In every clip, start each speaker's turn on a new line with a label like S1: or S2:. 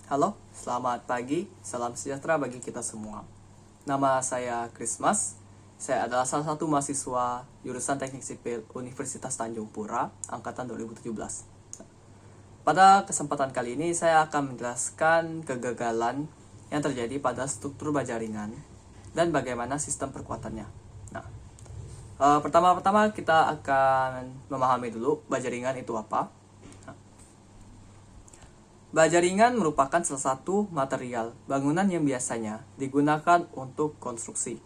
S1: Halo, selamat pagi, salam sejahtera bagi kita semua. Nama saya Christmas, saya adalah salah satu mahasiswa jurusan Teknik Sipil Universitas Tanjung Pura, angkatan 2017. Pada kesempatan kali ini saya akan menjelaskan kegagalan yang terjadi pada struktur baja ringan dan bagaimana sistem perkuatannya. Pertama-tama kita akan memahami dulu baja ringan itu apa. Baja ringan merupakan salah satu material bangunan yang biasanya digunakan untuk konstruksi,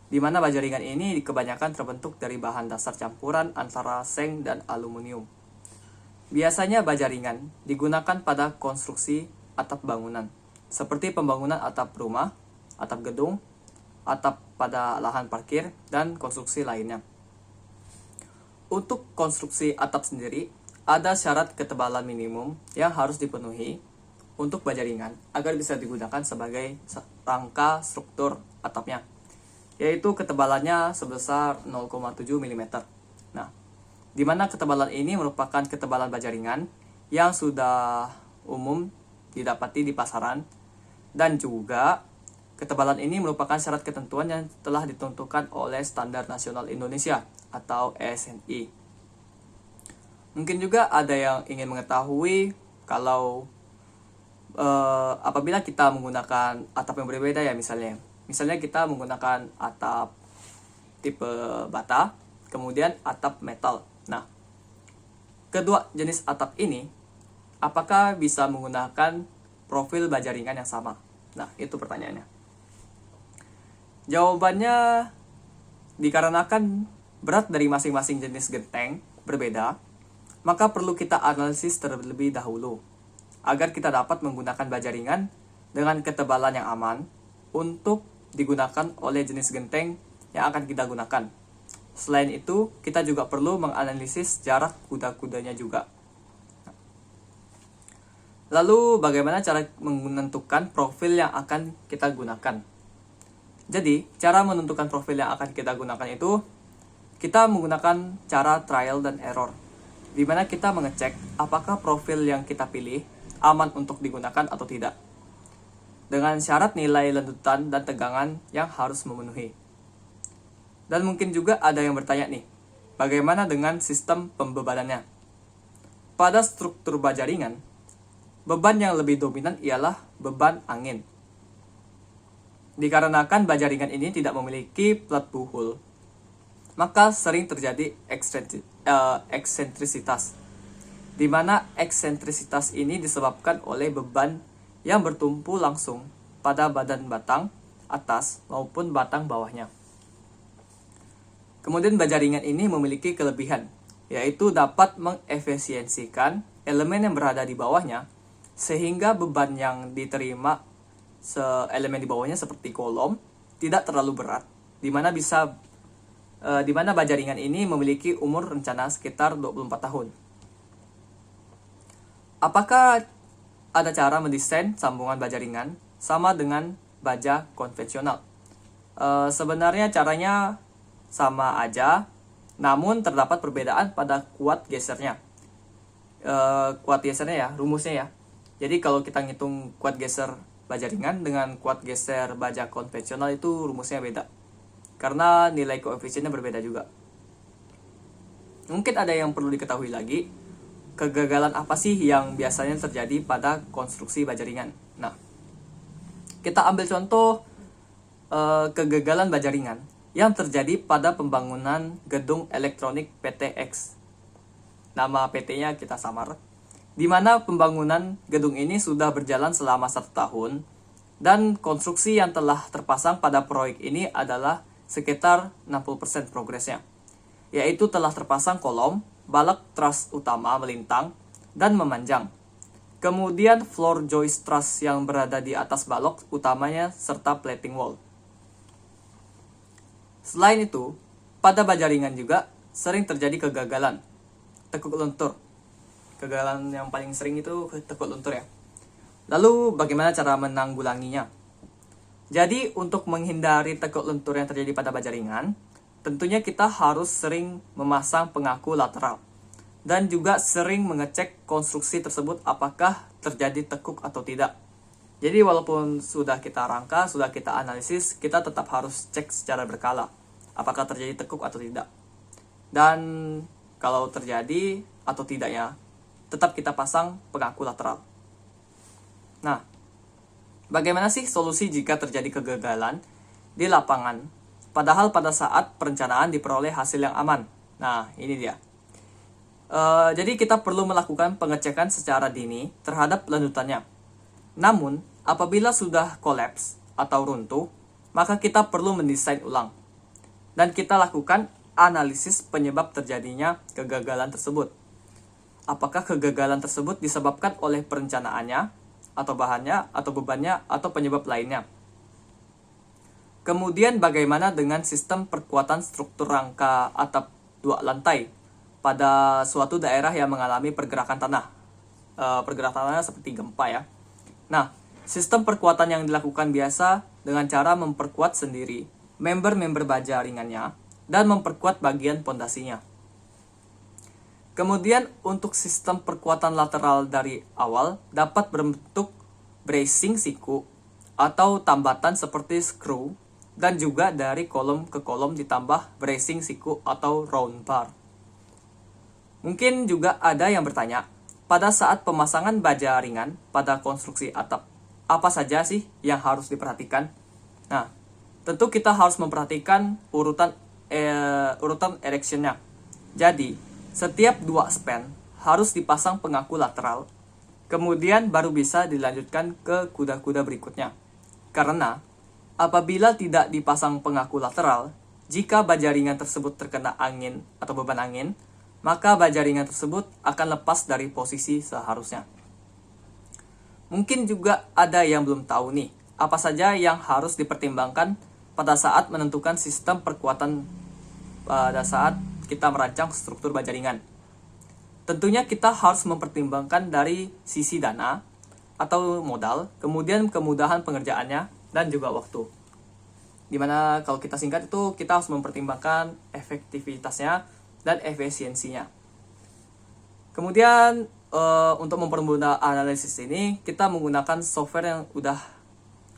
S1: di mana baja ringan ini kebanyakan terbentuk dari bahan dasar campuran antara seng dan aluminium. Biasanya baja ringan digunakan pada konstruksi atap bangunan, seperti pembangunan atap rumah, atap gedung, atap pada lahan parkir, dan konstruksi lainnya. Untuk konstruksi atap sendiri, ada syarat ketebalan minimum yang harus dipenuhi untuk baja ringan agar bisa digunakan sebagai rangka struktur atapnya, yaitu ketebalannya sebesar 0,7 mm. Nah, di mana ketebalan ini merupakan ketebalan baja ringan yang sudah umum didapati di pasaran, dan juga ketebalan ini merupakan syarat ketentuan yang telah ditentukan oleh Standar Nasional Indonesia atau SNI. Mungkin juga ada yang ingin mengetahui kalau apabila kita menggunakan atap yang berbeda ya, misalnya kita menggunakan atap tipe bata, kemudian atap metal. Nah, kedua jenis atap ini apakah bisa menggunakan profil baja ringan yang sama? Nah, itu pertanyaannya. Jawabannya, dikarenakan berat dari masing-masing jenis genteng berbeda, maka perlu kita analisis terlebih dahulu agar kita dapat menggunakan baja ringan dengan ketebalan yang aman untuk digunakan oleh jenis genteng yang akan kita gunakan. Selain itu, kita juga perlu menganalisis jarak kuda-kudanya juga. Lalu, bagaimana cara menentukan profil yang akan kita gunakan? Jadi, cara menentukan profil yang akan kita gunakan itu, kita menggunakan cara trial dan error, di mana kita mengecek apakah profil yang kita pilih aman untuk digunakan atau tidak, dengan syarat nilai lendutan dan tegangan yang harus memenuhi. Dan mungkin juga ada yang bertanya nih, bagaimana dengan sistem pembebanannya? Pada struktur baja ringan, beban yang lebih dominan ialah beban angin. Dikarenakan baja ringan ini tidak memiliki plat buhul, maka sering terjadi eksentrisitas, di mana eksentrisitas ini disebabkan oleh beban yang bertumpu langsung pada badan batang atas maupun batang bawahnya. Kemudian baja ringan ini memiliki kelebihan, yaitu dapat mengefisiensikan elemen yang berada di bawahnya, sehingga beban yang diterima elemen di bawahnya seperti kolom tidak terlalu berat, di mana baja ringan ini memiliki umur rencana sekitar 24 tahun. Apakah ada cara mendesain sambungan baja ringan sama dengan baja konvensional? Sebenarnya caranya sama aja, namun terdapat perbedaan pada kuat gesernya. Kuat gesernya ya, rumusnya ya. Jadi kalau kita ngitung kuat geser baja ringan dengan kuat geser baja konvensional itu rumusnya beda, karena nilai koefisiennya berbeda juga. Mungkin ada yang perlu diketahui lagi, kegagalan apa sih yang biasanya terjadi pada konstruksi baja ringan? Nah, kita ambil contoh kegagalan baja ringan yang terjadi pada pembangunan gedung elektronik PTX. Nama PT-nya kita samar. Di mana pembangunan gedung ini sudah berjalan selama 1 tahun, dan konstruksi yang telah terpasang pada proyek ini adalah sekitar 60% progresnya, yaitu telah terpasang kolom, balak truss utama melintang dan memanjang, kemudian floor joist truss yang berada di atas balok utamanya, serta plating wall. Selain itu, pada baja ringan juga sering terjadi kegagalan tekuk luntur. Kegagalan yang paling sering itu tekuk luntur ya. Lalu bagaimana cara menanggulanginya? Jadi untuk menghindari tekuk luntur yang terjadi pada baja ringan, tentunya kita harus sering memasang pengaku lateral dan juga sering mengecek konstruksi tersebut apakah terjadi tekuk atau tidak. Jadi walaupun sudah kita rangka, sudah kita analisis, kita tetap harus cek secara berkala apakah terjadi tekuk atau tidak. Dan kalau terjadi atau tidaknya, tetap kita pasang pengaku lateral. Nah, bagaimana sih solusi jika terjadi kegagalan di lapangan, padahal pada saat perencanaan diperoleh hasil yang aman? Nah, ini dia. Jadi kita perlu melakukan pengecekan secara dini terhadap lanjutannya. Namun, apabila sudah kolaps atau runtuh, maka kita perlu mendesain ulang. Dan kita lakukan analisis penyebab terjadinya kegagalan tersebut. Apakah kegagalan tersebut disebabkan oleh perencanaannya, atau bahannya, atau bebannya, atau penyebab lainnya. Kemudian bagaimana dengan sistem perkuatan struktur rangka atap 2 lantai pada suatu daerah yang mengalami pergerakan tanah. Pergerakan tanah seperti gempa ya. Nah, sistem perkuatan yang dilakukan biasa dengan cara memperkuat sendiri member-member baja ringannya dan memperkuat bagian pondasinya. Kemudian untuk sistem perkuatan lateral dari awal dapat berbentuk bracing siku atau tambatan seperti screw dan juga dari kolom ke kolom ditambah bracing siku atau round bar. Mungkin juga ada yang bertanya, pada saat pemasangan baja ringan pada konstruksi atap, apa saja sih yang harus diperhatikan? Nah, tentu kita harus memperhatikan urutan erection-nya. Jadi, setiap 2 span harus dipasang pengaku lateral, kemudian baru bisa dilanjutkan ke kuda-kuda berikutnya. Karena, apabila tidak dipasang pengaku lateral, jika baja ringan tersebut terkena angin atau beban angin, maka baja ringan tersebut akan lepas dari posisi seharusnya. Mungkin juga ada yang belum tahu nih, apa saja yang harus dipertimbangkan pada saat menentukan sistem perkuatan pada saat kita merancang struktur baja ringan. Tentunya kita harus mempertimbangkan dari sisi dana atau modal, kemudian kemudahan pengerjaannya, dan juga waktu. Dimana kalau kita singkat itu, kita harus mempertimbangkan efektivitasnya dan efisiensinya. Kemudian untuk mempermudah analisis ini, kita menggunakan software yang udah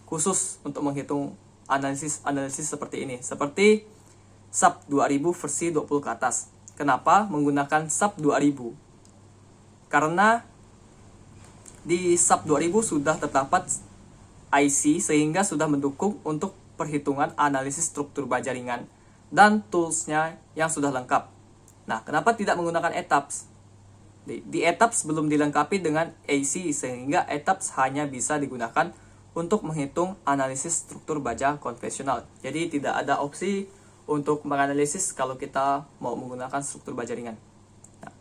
S1: khusus untuk menghitung analisis seperti ini, seperti SAP 2000 versi 20 ke atas. Kenapa menggunakan SAP 2000? Karena di SAP 2000 sudah terdapat IC sehingga sudah mendukung untuk perhitungan analisis struktur baja ringan dan toolsnya yang sudah lengkap. Nah, kenapa tidak menggunakan ETABS? Di ETABS belum dilengkapi dengan AC sehingga ETABS hanya bisa digunakan untuk menghitung analisis struktur baja konvensional. Jadi tidak ada opsi untuk menganalisis kalau kita mau menggunakan struktur baja ringan. Nah,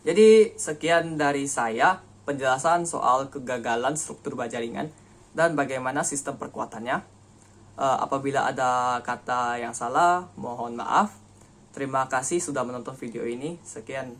S1: jadi sekian dari saya penjelasan soal kegagalan struktur baja ringan dan bagaimana sistem perkuatannya. Apabila ada kata yang salah, mohon maaf. Terima kasih sudah menonton video ini. Sekian.